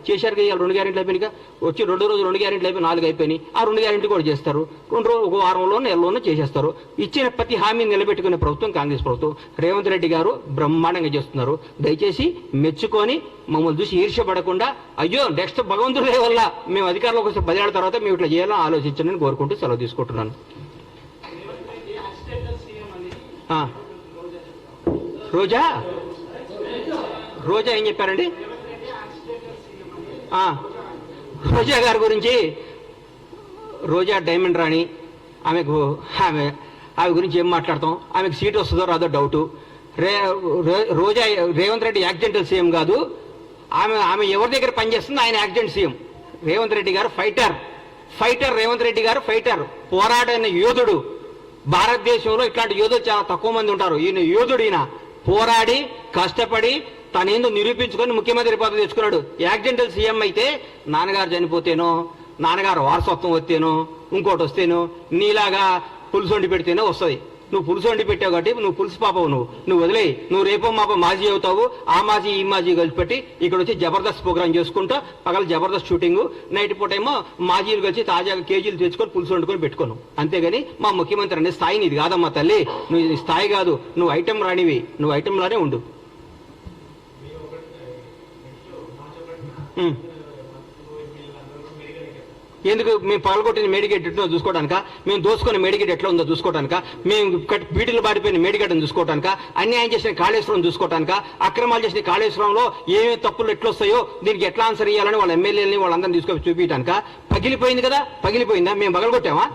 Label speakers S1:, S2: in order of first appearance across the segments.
S1: చేశారు కదా 2 గ్యారెంటీలు అయిపోయినాయి వచ్చి 2 రోజులు 2 గ్యారెంటీలు అయిపోయి 4 అయిపోయినాయి ఆ 2 గ్యారెంటీ కూడా చేస్తారు 2 రోజులు 1 వారంలో నెలలోనే చేసేస్తారు ఇచ్చిన ప్రతి హామీని నిలబెట్టుకునే ప్రభుత్వం కాంగ్రెస్ ప్రభుత్వం రేవంత్ రెడ్డి గారు బ్రహ్మాండంగా చేస్తున్నారు దయచేసి మెచ్చుకొని మమ్మల్ని చూసి ఈర్ష్యపడకుండా అయ్యో నెక్స్ట్ భగవంతుడి వల్ల మేము అధికారంలోకి వస్తే 10 ఏళ్ల తర్వాత మేము ఇట్లా చేయాలని ఆలోచించండి కోరుకుంటూ సెలవు తీసుకుంటున్నాను రోజా ఏం చెప్పారండి రోజా గారి గురించి రోజా డైమండ్ రాణి ఆమె గురించి ఏం మాట్లాడతాం ఆమెకు సీట్ వస్తుందో రాదో డౌటు రోజా రేవంత్ రెడ్డి యాక్సిడెంటల్ సీఎం కాదు ఆమె ఎవరి దగ్గర పనిచేస్తుంది ఆయన యాక్సిడెంట్ సీఎం రేవంత్ రెడ్డి గారు ఫైటర్ రేవంత్ రెడ్డి గారు ఫైటర్ పోరాడిన యోధుడు భారతదేశంలో ఇట్లాంటి యోధులు చాలా తక్కువ మంది ఉంటారు ఈయన యోధుడు ఈయన పోరాడి కష్టపడి తనేందో నిరూపించుకొని ముఖ్యమంత్రి పదవి తెచ్చుకున్నాడు యాక్సిడెంటల్ సీఎం అయితే నాన్నగారు చనిపోతేనో నాన్నగారు వారసత్వం వస్తేనో ఇంకోటి వస్తేనో నీలాగా పులుసు వండి పెడితేనో వస్తుంది నువ్వు పులుసు వండి పెట్టావు కాబట్టి నువ్వు పులుసు పాపవు నువ్వు వదిలేయి నువ్వు రేపో మాపో మాజీ అవుతావు ఆ మాజీ ఈ మాజీ కలిసి పెట్టి ఇక్కడ వచ్చి జబర్దస్త్ ప్రోగ్రామ్ చేసుకుంటా పగల జబర్దస్త్ షూటింగ్ నైట్ పూట ఏమో మాజీలు కలిసి తాజాగా కేజీలు తెచ్చుకొని పులుసు వండుకొని పెట్టుకోను అంతేగాని మా ముఖ్యమంత్రి అనే స్థాయి నీది కాదమ్మా తల్లి నువ్వు స్థాయి కాదు నువ్వు ఐటెం రానివి నువ్వు ఐటెంలానే ఉండు ఎందుకు మేము పగలగొట్టిన మేడిగడ్డ ఎట్లా చూసుకోవడానిక మేము దోసుకున్న మేడిగడ్డ ఎట్లా ఉందో చూసుకోవడానిక మేము బీటీలు బాడిపోయిన మేడిగడ్డను చూసుకోవడానిక అన్యాయం చేసిన కాళేశ్వరం చూసుకోవడానిక అక్రమాలు చేసిన కాళేశ్వరంలో ఏమేమి తప్పులు ఎట్లొస్తాయో దీనికి ఎట్లా ఆన్సర్ ఇవ్వాలని వాళ్ళ ఎమ్మెల్యేలని వాళ్ళందరినీ తీసుకొని చూపించడానిక పగిలిపోయింది కదా పగిలిపోయిందా మేము పగలగొట్టామా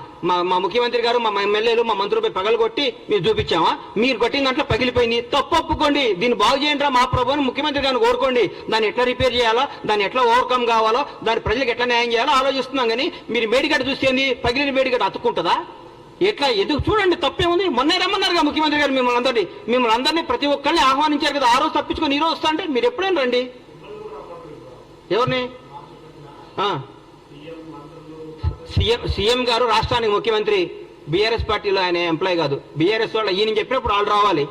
S1: మా ముఖ్యమంత్రి గారు మా ఎమ్మెల్యేలు మా మంత్రులపై పగలగొట్టి మీరు చూపించామా మీరు కొట్టిన దాంట్లో పగిలిపోయింది తప్పు ఒప్పుకోండి దీన్ని బాగు చేయండి మా ప్రభుత్వం ముఖ్యమంత్రి గారిని కోరుకోండి దాన్ని ఎట్లా రిపేర్ చేయాలో దాన్ని ఎట్లా ఓవర్కమ్ కావాలో దాని ప్రజలకు ఎట్లా న్యాయం చేయాలో ఆలోచిస్తున్నాం కానీ మీరు మేడిగడ్డ చూస్తేంది పగిలిన మేడిగడ్డ అతుక్కుంటుందా ఎట్లా ఎదుగు చూడండి తప్పేముంది మొన్నే రమ్మన్నారుగా ముఖ్యమంత్రి గారు మిమ్మల్ని అందరినీ ప్రతి ఒక్కరిని ఆహ్వానించారు కదా ఆ రోజు తప్పించుకొని ఈ రోజు వస్తా అంటే మీరు ఎప్పుడైనా రండి ఎవరిని సీఎం గారు రాష్ట్రానికి ముఖ్యమంత్రి బీఆర్ఎస్ పార్టీలో ఆయన ఎంప్లాయ్ కాదు బీఆర్ఎస్ వాళ్ళు ఈయన చెప్పినప్పుడు వాళ్ళు రావాలి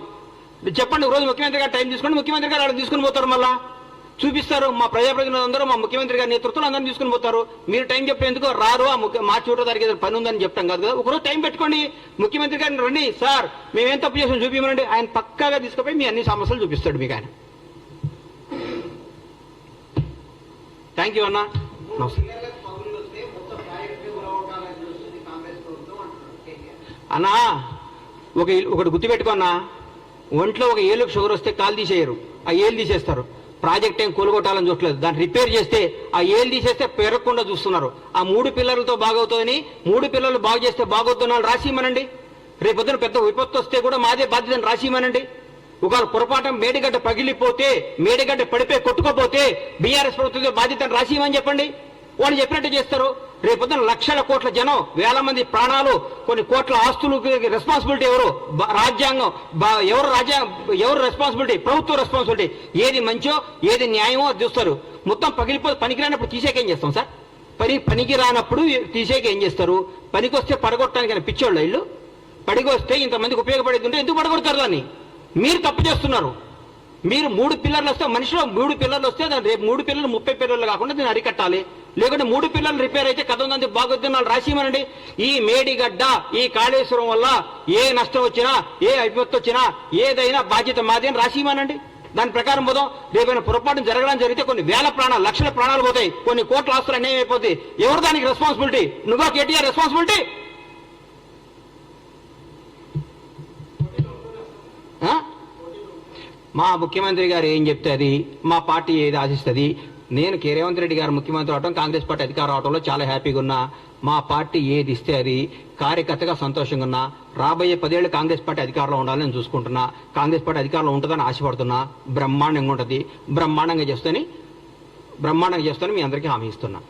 S1: చెప్పండి రోజు ముఖ్యమంత్రి గారు టైం తీసుకోండి ముఖ్యమంత్రి గారు వాళ్ళు తీసుకుని పోతారు మళ్ళా చూపిస్తారు మా ప్రజాప్రతినిధులు అందరూ మా ముఖ్యమంత్రి గారి నేతృత్వంలో అందరినీ తీసుకుని పోతారు మీరు టైం చెప్పేందుకు రారు మా చూడ దానికి పని ఉందని చెప్తాం కాదు కదా ఒకరోజు టైం పెట్టుకోండి ముఖ్యమంత్రి గారిని రండి సార్ మేమేం తప్పు చేసాం చూపించమనండి ఆయన పక్కాగా తీసుకుపోయి మీ అన్ని సమస్యలు చూపిస్తాడు మీకు ఆయన థ్యాంక్ యూ అన్న అన్నా ఒకటి గుర్తుపెట్టుకున్నా ఒంట్లో ఒక ఏళ్ళకు షుగర్ వస్తే కాలు తీసేయరు ఆ ఏళ్ళు తీసేస్తారు ప్రాజెక్ట్ ఏం కూలగొట్టాలని చూడలేదు దాన్ని రిపేర్ చేస్తే ఆ ఏళ్ళు తీసేస్తే పెరగకుండా చూస్తున్నారు ఆ 3 పిల్లలతో బాగవుతుందని 3 పిల్లలు బాగు చేస్తే బాగవుతున్నాను రాసిమనండి రేపొద్దున పెద్ద విపత్తు వస్తే కూడా మాదే బాధ్యతను రాసిమనండి ఒకవేళ పొరపాటు మేడిగడ్డ పగిలిపోతే మేడిగడ్డ పడిపోయి కొట్టుకోపోతే బీఆర్ఎస్ ప్రభుత్వం బాధ్యతను రాసిమని చెప్పండి వాళ్ళు చెప్పినట్టు చేస్తారు రేపొద్దున లక్షల కోట్ల జనం వేల మంది ప్రాణాలు కొన్ని కోట్ల ఆస్తులు రెస్పాన్సిబిలిటీ ఎవరు రాజ్యాంగం ఎవరు రెస్పాన్సిబిలిటీ ప్రభుత్వ రెస్పాన్సిబిలిటీ ఏది మంచో ఏది న్యాయమో అది చూస్తారు మొత్తం పగిలిపోతే పనికి రానప్పుడు తీసేకేం చేస్తాం సార్ పనికి రానప్పుడు తీసేకేం చేస్తారు పనికి వస్తే పడగొట్టడానికి పిచ్చోళ్ళు ఇల్లు పడికి వస్తే ఇంతమందికి ఉపయోగపడేది ఉంటే ఎందుకు పడగొడతారు దాన్ని మీరు తప్పు చేస్తున్నారు మీరు 3 పిల్లర్లు వస్తే మనిషిలో 3 పిల్లర్లు వస్తే రేపు 3 పిల్లలు 30 పిల్లలు కాకుండా దీన్ని అరికట్టాలి లేకుంటే 3 పిల్లలు రిపేర్ అయితే కథ ఉందని బాగొద్దున్నాళ్ళు రాసిమనండి ఈ మేడిగడ్డ ఈ కాళేశ్వరం వల్ల ఏ నష్టం వచ్చినా ఏ విపత్తు వచ్చినా ఏదైనా బాధ్యత మాది అని రాసిమనండి దాని ప్రకారం పోదాం రేపైనా పొరపాటు జరగడం జరిగితే కొన్ని వేల ప్రాణాలు లక్షల ప్రాణాలు పోతాయి కొన్ని కోట్ల ఆస్తులు అన్యాయం అయిపోతాయి ఎవరు దానికి రెస్పాన్సిబిలిటీ నువ్వా కేటీఆర్ రెస్పాన్సిబిలిటీ మా ముఖ్యమంత్రి గారు ఏం చెప్తే అది మా పార్టీ ఏది ఆశిస్తుంది నేను రేవంత్ రెడ్డి గారు ముఖ్యమంత్రి అవడం కాంగ్రెస్ పార్టీ అధికారం అవడంలో చాలా హ్యాపీగా ఉన్నా మా పార్టీ ఏది ఇస్తే అది కార్యకర్తగా సంతోషంగా ఉన్నా రాబోయే 10 ఏళ్ళు కాంగ్రెస్ పార్టీ అధికారంలో ఉండాలని చూసుకుంటున్నా కాంగ్రెస్ పార్టీ అధికారంలో ఉంటుందని ఆశపడుతున్నా బ్రహ్మాండంగా ఉంటుంది బ్రహ్మాండంగా చేస్తానని మీ అందరికీ హామీ ఇస్తున్నా